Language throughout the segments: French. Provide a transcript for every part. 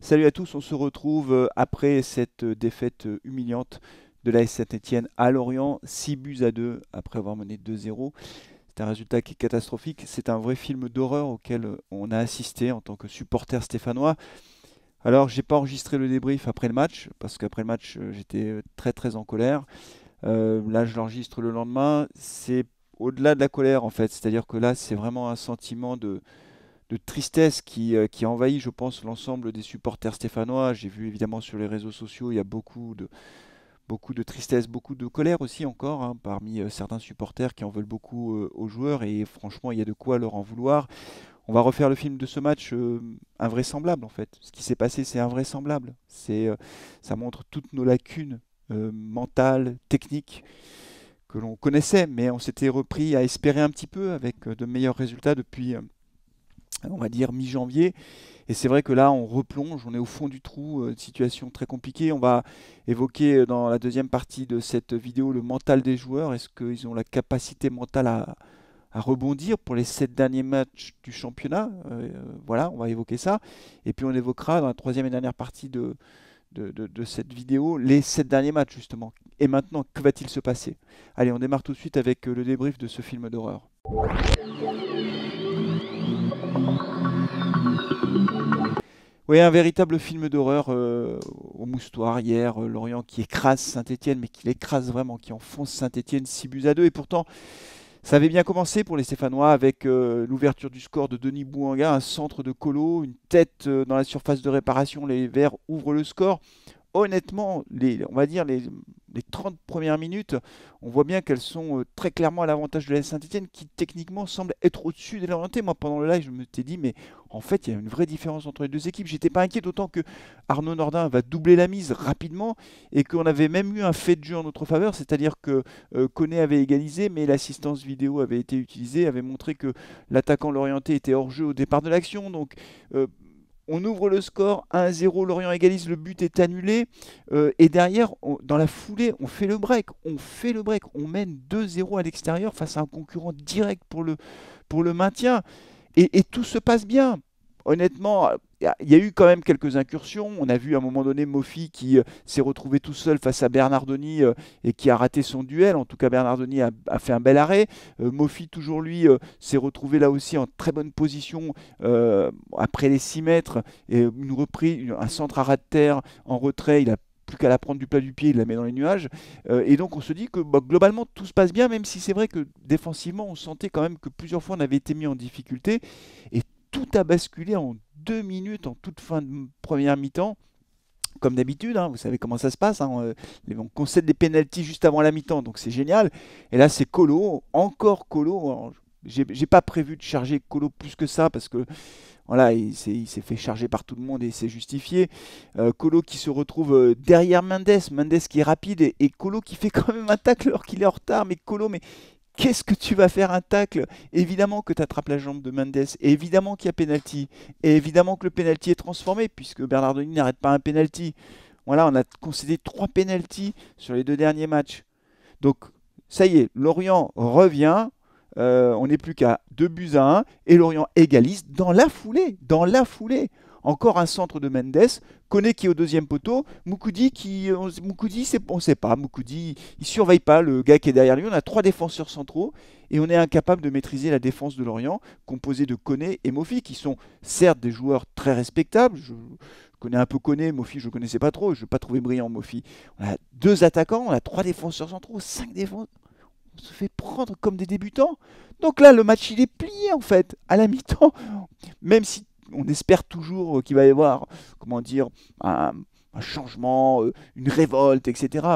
Salut à tous, on se retrouve après cette défaite humiliante de l'AS Saint-Étienne à Lorient, 6 buts à 2 après avoir mené 2-0. C'est un résultat qui est catastrophique. C'est un vrai film d'horreur auquel on a assisté en tant que supporter stéphanois. Alors, j'ai pas enregistré le débrief après le match, parce qu'après le match, j'étais très très en colère. Là, je l'enregistre le lendemain. C'est au-delà de la colère en fait, c'est-à-dire que là, c'est vraiment un sentiment de tristesse qui envahit, je pense, l'ensemble des supporters stéphanois. J'ai vu évidemment sur les réseaux sociaux, il y a beaucoup de tristesse, beaucoup de colère aussi encore, hein, parmi certains supporters qui en veulent beaucoup aux joueurs et franchement, il y a de quoi leur en vouloir. On va refaire le film de ce match invraisemblable en fait. Ce qui s'est passé, c'est invraisemblable. Ça montre toutes nos lacunes mentales, techniques que l'on connaissait, mais on s'était repris à espérer un petit peu avec de meilleurs résultats depuis on va dire mi-janvier. Et c'est vrai que là, on replonge, on est au fond du trou, situation très compliquée. On va évoquer dans la deuxième partie de cette vidéo le mental des joueurs. Est-ce qu'ils ont la capacité mentale à rebondir pour les 7 derniers matchs du championnat? Voilà, on va évoquer ça. Et puis on évoquera dans la troisième et dernière partie de cette vidéo les 7 derniers matchs justement. Et maintenant, que va-t-il se passer? Allez, on démarre tout de suite avec le débrief de ce film d'horreur. Oui, un véritable film d'horreur au moustoir hier, Lorient qui écrase Saint-Étienne, mais qui l'écrase vraiment, qui enfonce Saint-Étienne 6 buts à 2. Et pourtant, ça avait bien commencé pour les Stéphanois avec l'ouverture du score de Denis Bouanga, un centre de Colo, une tête dans la surface de réparation, les Verts ouvrent le score. Honnêtement, on va dire les 30 premières minutes, on voit bien qu'elles sont très clairement à l'avantage de la Saint-Etienne qui techniquement semble être au-dessus des Lorientais. Moi, pendant le live, je me suis dit, mais en fait, il y a une vraie différence entre les deux équipes. J'étais pas inquiet, d'autant que Arnaud Nordin va doubler la mise rapidement et qu'on avait même eu un fait de jeu en notre faveur, c'est-à-dire que Koné avait égalisé, mais l'assistance vidéo avait été utilisée, avait montré que l'attaquant lorientais était hors jeu au départ de l'action. Donc, euh, on ouvre le score 1-0, Lorient égalise, le but est annulé. Et derrière, dans la foulée, on fait le break. On fait le break. On mène 2-0 à l'extérieur face à un concurrent direct pour le maintien. Et tout se passe bien. Honnêtement, il y a eu quand même quelques incursions. On a vu à un moment donné Mofi qui s'est retrouvé tout seul face à Bernardoni et qui a raté son duel. En tout cas, Bernardoni a fait un bel arrêt. Mofi, toujours lui, s'est retrouvé là aussi en très bonne position après les 6 mètres. Et une reprise, un centre à ras de terre en retrait. Il a plus qu'à la prendre du plat du pied, il la met dans les nuages. Et donc on se dit que globalement tout se passe bien, même si c'est vrai que défensivement on sentait quand même que plusieurs fois on avait été mis en difficulté. Et tout a basculé en 2 minutes, en toute fin de première mi-temps. Comme d'habitude, hein, vous savez comment ça se passe. Hein, on concède des pénaltys juste avant la mi-temps, donc c'est génial. Et là, c'est Colo, encore Colo. Alors, j'ai pas prévu de charger Colo plus que ça parce que voilà, il s'est fait charger par tout le monde et c'est justifié. Colo qui se retrouve derrière Mendes, Mendes qui est rapide et Colo qui fait quand même un tacle alors qu'il est en retard. Mais Colo, mais qu'est-ce que tu vas faire un tacle? Évidemment que tu attrapes la jambe de Mendes, et évidemment qu'il y a pénalty, et évidemment que le pénalty est transformé, puisque Bernardoni n'arrête pas un pénalty. Voilà, on a concédé 3 pénaltys sur les 2 derniers matchs. Donc, ça y est, Lorient revient, on n'est plus qu'à 2 buts à 1, et Lorient égalise dans la foulée, dans la foulée. Encore un centre de Mendes, Koné qui est au deuxième poteau, Moukoudi qui, Moukoudi, on ne sait pas, Moukoudi, il surveille pas le gars qui est derrière lui. On a 3 défenseurs centraux et on est incapable de maîtriser la défense de Lorient, composée de Koné et Mofi, qui sont certes des joueurs très respectables. Je connais un peu Koné, Mofi je ne connaissais pas trop, je ne l'ai pas trouvé brillant Mofi. On a 2 attaquants, on a 3 défenseurs centraux, 5 défenseurs. On se fait prendre comme des débutants. Donc là, le match, il est plié en fait, à la mi-temps. Même si on espère toujours qu'il va y avoir, comment dire, un changement, une révolte, etc.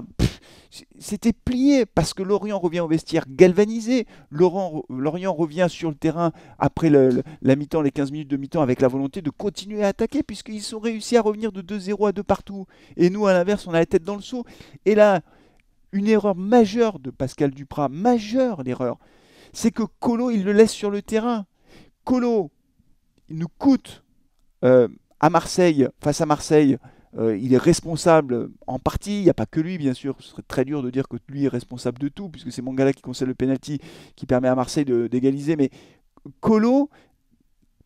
C'était plié parce que Lorient revient au vestiaire galvanisé. Lorient revient sur le terrain après la mi-temps, les 15 minutes de mi-temps, avec la volonté de continuer à attaquer puisqu'ils ont réussi à revenir de 2-0 à 2 partout. Et nous, à l'inverse, on a la tête dans le seau. Et là, une erreur majeure de Pascal Duprat, majeure l'erreur, c'est que Colo, il le laisse sur le terrain. Colo, il nous coûte à Marseille, face à Marseille, il est responsable en partie, il n'y a pas que lui bien sûr, ce serait très dur de dire que lui est responsable de tout, puisque c'est Mangala qui concède le penalty qui permet à Marseille d'égaliser, mais Colo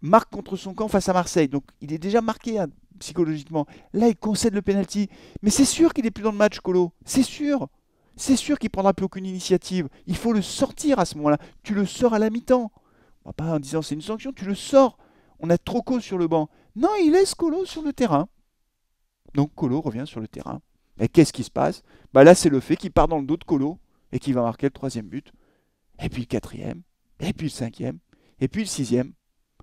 marque contre son camp face à Marseille, donc il est déjà marqué à psychologiquement. Là, il concède le penalty. Mais c'est sûr qu'il n'est plus dans le match, Colo. C'est sûr. C'est sûr qu'il ne prendra plus aucune initiative. Il faut le sortir à ce moment-là. Tu le sors à la mi-temps. Pas en disant c'est une sanction, tu le sors. On a Troco sur le banc. Non, il laisse Colo sur le terrain. Donc Colo revient sur le terrain. Et qu'est-ce qui se passe? Là, c'est le fait qu'il part dans le dos de Colo et qu'il va marquer le 3e but. Et puis le 4e. Et puis le 5e. Et puis le 6e.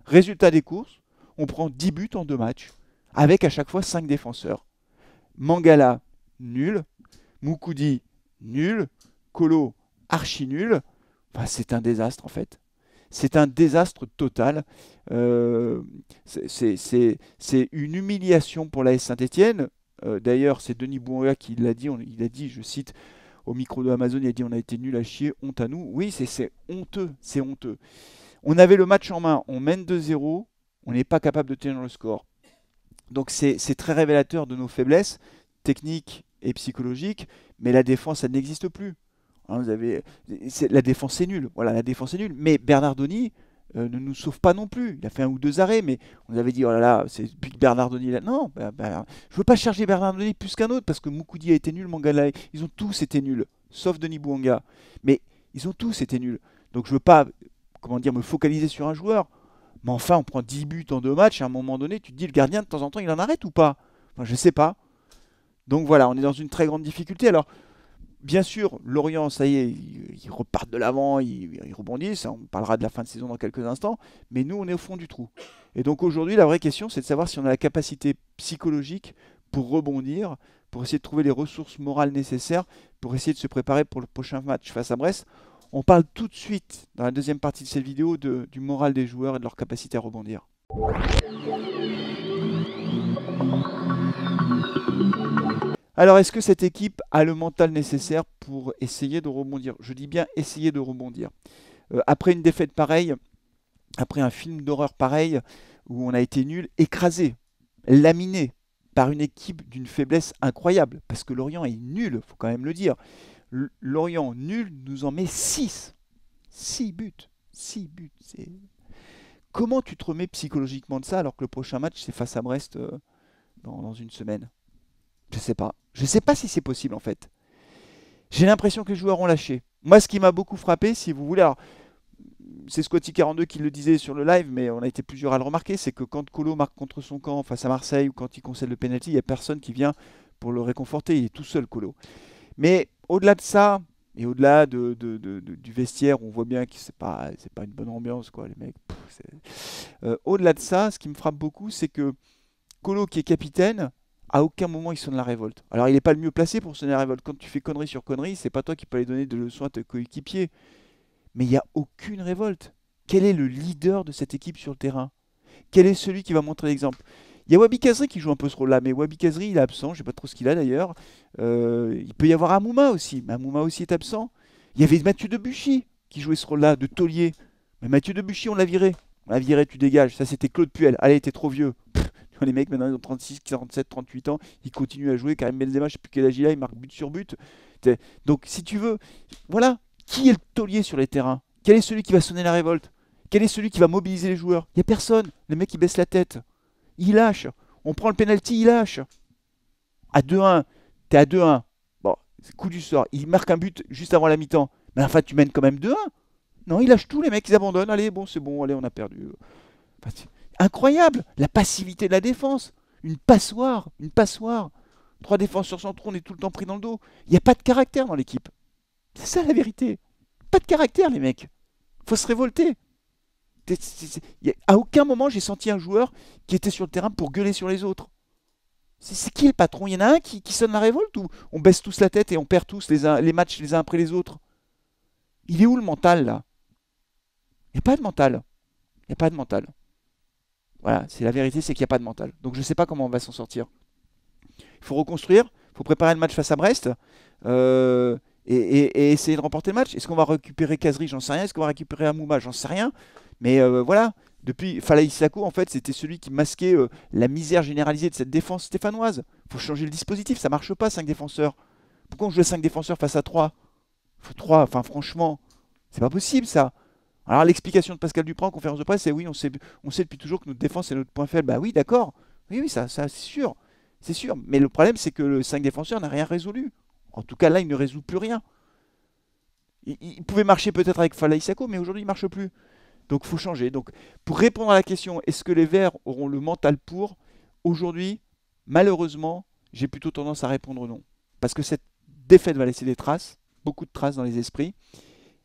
Résultat des courses, on prend 10 buts en 2 matchs. Avec à chaque fois 5 défenseurs. Mangala, nul. Moukoudi, nul. Colo, archi nul. C'est un désastre en fait. C'est un désastre total. C'est une humiliation pour l'AS Saint-Etienne. D'ailleurs, c'est Denis Bouanga qui l'a dit. Il a dit, je cite, au micro de Amazon, il a dit on a été nul à chier, honte à nous. Oui, c'est honteux, c'est honteux. On avait le match en main, on mène 2-0, on n'est pas capable de tenir le score. Donc c'est très révélateur de nos faiblesses techniques et psychologiques, mais la défense, elle n'existe plus. Hein, la défense est nulle. Voilà, la défense est nulle. Mais Bernardoni ne nous sauve pas non plus. Il a fait 1 ou 2 arrêts, mais on avait dit oh là là, c'est depuis que Bernardoni là. Non, je veux pas charger Bernardoni plus qu'un autre parce que Moukoudi a été nul, Mangala, ils ont tous été nuls, sauf Denis Bouanga. Mais ils ont tous été nuls. Donc je veux pas, me focaliser sur un joueur. Mais enfin, on prend 10 buts en 2 matchs. À un moment donné, tu te dis le gardien de temps en temps, il en arrête ou pas? Je sais pas. Donc voilà, on est dans une très grande difficulté. Alors bien sûr, Lorient, ça y est, ils repartent de l'avant, ils rebondissent. On parlera de la fin de saison dans quelques instants. Mais nous, on est au fond du trou. Et donc aujourd'hui, la vraie question, c'est de savoir si on a la capacité psychologique pour rebondir, pour essayer de trouver les ressources morales nécessaires, pour essayer de se préparer pour le prochain match face à Brest. On parle tout de suite, dans la deuxième partie de cette vidéo, du moral des joueurs et de leur capacité à rebondir. Alors, est-ce que cette équipe a le mental nécessaire pour essayer de rebondir? Je dis bien essayer de rebondir. Après une défaite pareille, après un film d'horreur pareil, où on a été nul, écrasé, laminé par une équipe d'une faiblesse incroyable, parce que Lorient est nul, il faut quand même le dire. Lorient nul nous en met 6. 6 buts. 6 buts. Comment tu te remets psychologiquement de ça alors que le prochain match c'est face à Brest dans une semaine? Je sais pas. Je sais pas si c'est possible en fait. J'ai l'impression que les joueurs ont lâché. Moi, ce qui m'a beaucoup frappé, si vous voulez, alors c'est Scotty42 qui le disait sur le live, mais on a été plusieurs à le remarquer, c'est que quand Colo marque contre son camp face à Marseille ou quand il concède le penalty, il n'y a personne qui vient pour le réconforter. Il est tout seul, Colo. Mais au-delà de ça, et au-delà du vestiaire, on voit bien que c'est pas une bonne ambiance, quoi, les mecs. Au-delà de ça, ce qui me frappe beaucoup, c'est que Colo, qui est capitaine, à aucun moment il sonne la révolte. Alors il n'est pas le mieux placé pour sonner la révolte. Quand tu fais connerie sur connerie, c'est pas toi qui peux aller donner de leçons à tes coéquipiers. Mais il n'y a aucune révolte. Quel est le leader de cette équipe sur le terrain? Quel est celui qui va montrer l'exemple? Il y a Wabi Kazri qui joue un peu ce rôle-là, mais Wabi Kazri il est absent, je ne sais pas trop ce qu'il a d'ailleurs. Il peut y avoir Amouma aussi, mais Amouma aussi est absent. Il y avait Mathieu Debuchy qui jouait ce rôle-là, de taulier. Mais Mathieu Debuchy, on l'a viré. On l'a viré, tu dégages. Ça, c'était Claude Puel. Allez, t'es trop vieux. Les mecs, maintenant, ils ont 36, 47, 38 ans. Ils continuent à jouer. Karim Benzema, je ne sais plus quel âge il a, il marque but sur but. Donc, si tu veux, voilà. Qui est le taulier sur les terrains? Quel est celui qui va sonner la révolte? Quel est celui qui va mobiliser les joueurs? Il n'y a personne. Le mec, il baisse la tête. Il lâche. On prend le penalty, il lâche. À 2-1. T'es à 2-1. Bon, c'est coup du sort. Il marque un but juste avant la mi-temps. Mais enfin, tu mènes quand même 2-1. Non, il lâche tout, les mecs, ils abandonnent. Allez, bon, c'est bon, allez, on a perdu. Enfin, incroyable, la passivité de la défense. Une passoire, une passoire. 3 défenseurs centraux, on est tout le temps pris dans le dos. Il n'y a pas de caractère dans l'équipe. C'est ça la vérité. Pas de caractère, les mecs. Faut se révolter. À aucun moment, j'ai senti un joueur qui était sur le terrain pour gueuler sur les autres. C'est qui le patron? Il y en a un qui sonne la révolte ou on baisse tous la tête et on perd tous les matchs les uns après les autres? Il est où le mental, là? Il n'y a pas de mental. Il n'y a pas de mental. Voilà, c'est la vérité, c'est qu'il n'y a pas de mental. Donc je ne sais pas comment on va s'en sortir. Il faut reconstruire, il faut préparer le match face à Brest et essayer de remporter le match. Est-ce qu'on va récupérer Kazri? J'en sais rien. Est-ce qu'on va récupérer Amouma? J'en sais rien. Mais voilà, depuis Falaï Sako, en fait, c'était celui qui masquait la misère généralisée de cette défense stéphanoise. Il faut changer le dispositif, ça marche pas, 5 défenseurs. Pourquoi on joue à 5 défenseurs face à 3? Faut 3, enfin franchement, c'est pas possible ça. Alors l'explication de Pascal Duprat en conférence de presse, c'est oui, on sait depuis toujours que notre défense est notre point faible. Bah oui, d'accord. Oui, oui, ça c'est sûr. C'est sûr. Mais le problème, c'est que le 5 défenseur n'a rien résolu. En tout cas, là, il ne résout plus rien. Il pouvait marcher peut-être avec Falaï Sako, mais aujourd'hui, il ne marche plus. Donc, il faut changer. Donc, pour répondre à la question, est-ce que les Verts auront le mental pour? Aujourd'hui, malheureusement, j'ai plutôt tendance à répondre non. Parce que cette défaite va laisser des traces, beaucoup de traces dans les esprits,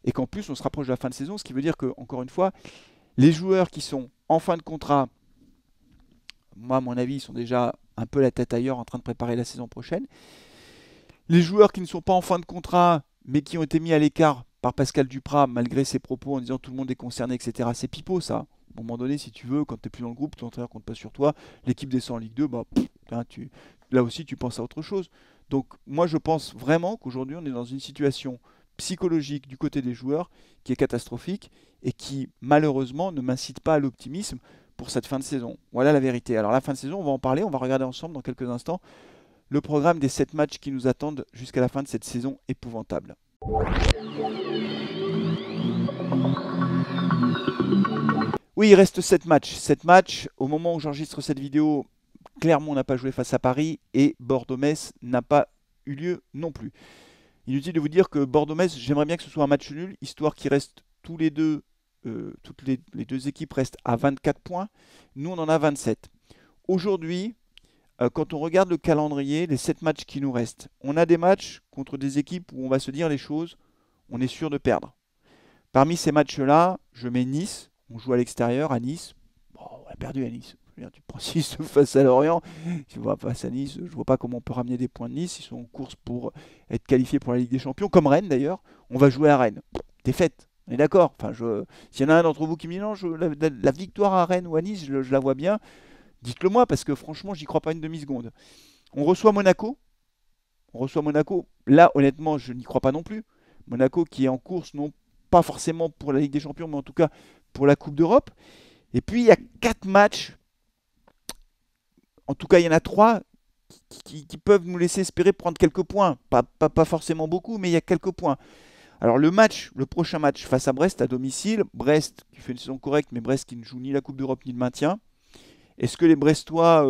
et qu'en plus, on se rapproche de la fin de saison, ce qui veut dire que, encore une fois, les joueurs qui sont en fin de contrat, moi, à mon avis, ils sont déjà un peu la tête ailleurs en train de préparer la saison prochaine. Les joueurs qui ne sont pas en fin de contrat, mais qui ont été mis à l'écart par Pascal Duprat, malgré ses propos en disant tout le monde est concerné, etc. C'est pipeau, ça. À un moment donné, si tu veux, quand tu n'es plus dans le groupe, ton entraîneur compte pas sur toi, l'équipe descend en Ligue 2, bah, là aussi, tu penses à autre chose. Donc, moi, je pense vraiment qu'aujourd'hui, on est dans une situation psychologique du côté des joueurs qui est catastrophique et qui, malheureusement, ne m'incite pas à l'optimisme pour cette fin de saison. Voilà la vérité. Alors, la fin de saison, on va en parler, on va regarder ensemble dans quelques instants le programme des 7 matchs qui nous attendent jusqu'à la fin de cette saison épouvantable. Oui, il reste 7 matchs. 7 matchs. Au moment où j'enregistre cette vidéo, Clermont n'a pas joué face à Paris et Bordeaux-Metz n'a pas eu lieu non plus. Inutile de vous dire que Bordeaux-Metz, j'aimerais bien que ce soit un match nul, histoire qu'il reste tous les deux, toutes les deux équipes restent à 24 points. Nous, on en a 27. Aujourd'hui, quand on regarde le calendrier, les 7 matchs qui nous restent, on a des matchs contre des équipes où on va se dire les choses, on est sûr de perdre. Parmi ces matchs-là, je mets Nice, on joue à l'extérieur à Nice. Bon, on a perdu à Nice. Tu prends 6 face à Lorient, tu vois, face à Nice, je ne vois pas comment on peut ramener des points de Nice. Ils sont en course pour être qualifiés pour la Ligue des Champions, comme Rennes d'ailleurs. On va jouer à Rennes. Défaite, on est d'accord. Enfin, s'il y en a un d'entre vous qui me dit non, la victoire à Rennes ou à Nice, je la vois bien, dites-le moi parce que franchement, j'y crois pas une demi-seconde. On reçoit Monaco. On reçoit Monaco. Là, honnêtement, je n'y crois pas non plus. Monaco qui est en course, non pas forcément pour la Ligue des Champions, mais en tout cas pour la Coupe d'Europe. Et puis, il y a 4 matchs. En tout cas, il y en a 3 qui peuvent nous laisser espérer prendre quelques points. Pas forcément beaucoup, mais il y a quelques points. Alors, le prochain match face à Brest à domicile. Brest qui fait une saison correcte, mais Brest qui ne joue ni la Coupe d'Europe ni le maintien. Est-ce que les Brestois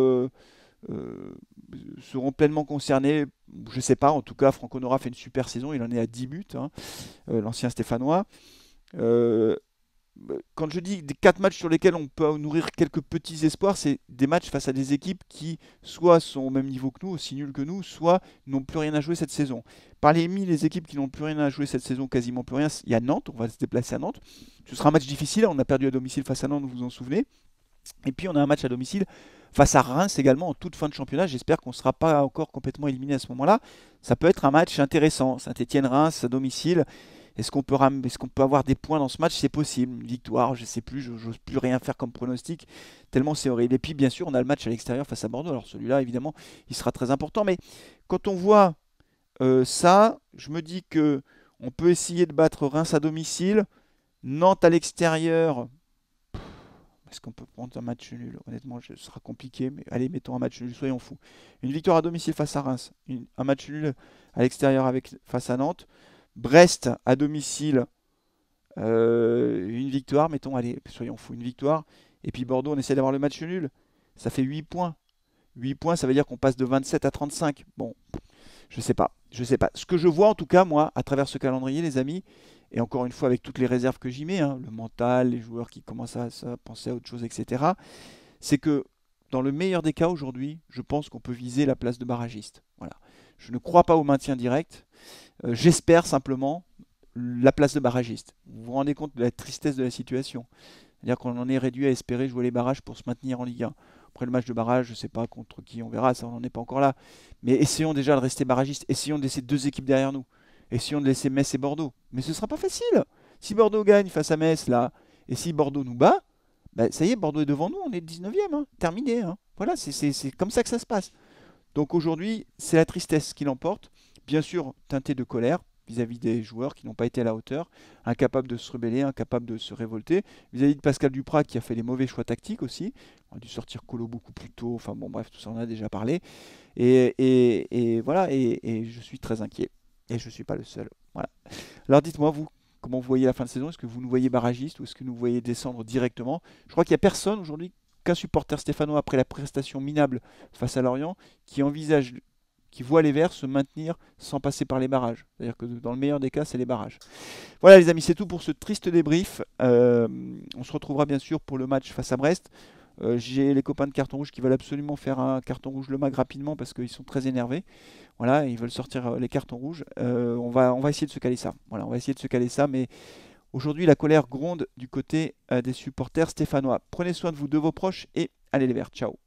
seront pleinement concernés? Je ne sais pas. En tout cas, Franco Nora fait une super saison. Il en est à 10 buts, hein, l'ancien Stéphanois. Quand je dis des 4 matchs sur lesquels on peut nourrir quelques petits espoirs, c'est des matchs face à des équipes qui soit sont au même niveau que nous, aussi nulles que nous, soit n'ont plus rien à jouer cette saison. Parmi les équipes qui n'ont plus rien à jouer cette saison, quasiment plus rien, il y a Nantes. On va se déplacer à Nantes. Ce sera un match difficile. On a perdu à domicile face à Nantes, vous vous en souvenez. Et puis on a un match à domicile face à Reims également en toute fin de championnat. J'espère qu'on ne sera pas encore complètement éliminé à ce moment-là. Ça peut être un match intéressant. Saint-Étienne-Reims à domicile. Est-ce qu'on peut avoir des points dans ce match? C'est possible. Une victoire, je ne sais plus. Je n'ose plus rien faire comme pronostic. Tellement c'est horrible. Et puis bien sûr, on a le match à l'extérieur face à Bordeaux. Alors celui-là, évidemment, il sera très important. Mais quand on voit ça, je me dis que on peut essayer de battre Reims à domicile. Nantes à l'extérieur. Est-ce qu'on peut prendre un match nul? Honnêtement, ce sera compliqué, mais allez, mettons un match nul, soyons fous. Une victoire à domicile face à Reims, un match nul à l'extérieur face à Nantes. Brest à domicile, une victoire, mettons, allez, soyons fous, une victoire. Et puis Bordeaux, on essaie d'avoir le match nul. Ça fait 8 points. 8 points, ça veut dire qu'on passe de 27 à 35. Bon, je sais pas. Je sais pas. Ce que je vois en tout cas, moi, à travers ce calendrier, les amis, et encore une fois avec toutes les réserves que j'y mets, hein, le mental, les joueurs qui commencent à penser à autre chose, etc., c'est que dans le meilleur des cas aujourd'hui, je pense qu'on peut viser la place de barragiste. Voilà. Je ne crois pas au maintien direct. J'espère simplement la place de barragiste. Vous vous rendez compte de la tristesse de la situation? C'est-à-dire qu'on en est réduit à espérer jouer les barrages pour se maintenir en Ligue 1. Après le match de barrage, je ne sais pas contre qui on verra, ça on n'en est pas encore là. Mais essayons déjà de rester barragistes. Essayons de laisser 2 équipes derrière nous. Essayons de laisser Metz et Bordeaux. Mais ce ne sera pas facile. Si Bordeaux gagne face à Metz, là, et si Bordeaux nous bat, bah, ça y est, Bordeaux est devant nous, on est 19e, hein, terminé. Hein. Voilà, c'est comme ça que ça se passe. Donc aujourd'hui, c'est la tristesse qui l'emporte. Bien sûr, teintée de colère vis-à-vis des joueurs qui n'ont pas été à la hauteur, incapables de se rebeller, incapables de se révolter, vis-à-vis de Pascal Duprat qui a fait les mauvais choix tactiques aussi. On a dû sortir Colo beaucoup plus tôt, enfin bon bref, tout ça on a déjà parlé. Et voilà, et je suis très inquiet. Et je ne suis pas le seul. Voilà. Alors dites-moi, vous, comment vous voyez la fin de saison? Est-ce que vous nous voyez barragistes ou est-ce que nous voyez descendre directement? Je crois qu'il n'y a personne aujourd'hui qu'un supporter stéphanois, après la prestation minable face à Lorient, qui voit les Verts se maintenir sans passer par les barrages. C'est-à-dire que dans le meilleur des cas, c'est les barrages. Voilà les amis, c'est tout pour ce triste débrief. On se retrouvera bien sûr pour le match face à Brest. J'ai les copains de Carton Rouge qui veulent absolument faire un carton rouge le mag rapidement parce qu'ils sont très énervés. Voilà, ils veulent sortir les cartons rouges. On va essayer de se caler ça. Voilà, on va essayer de se caler ça, mais aujourd'hui la colère gronde du côté des supporters stéphanois. Prenez soin de vous, de vos proches et allez les Verts. Ciao.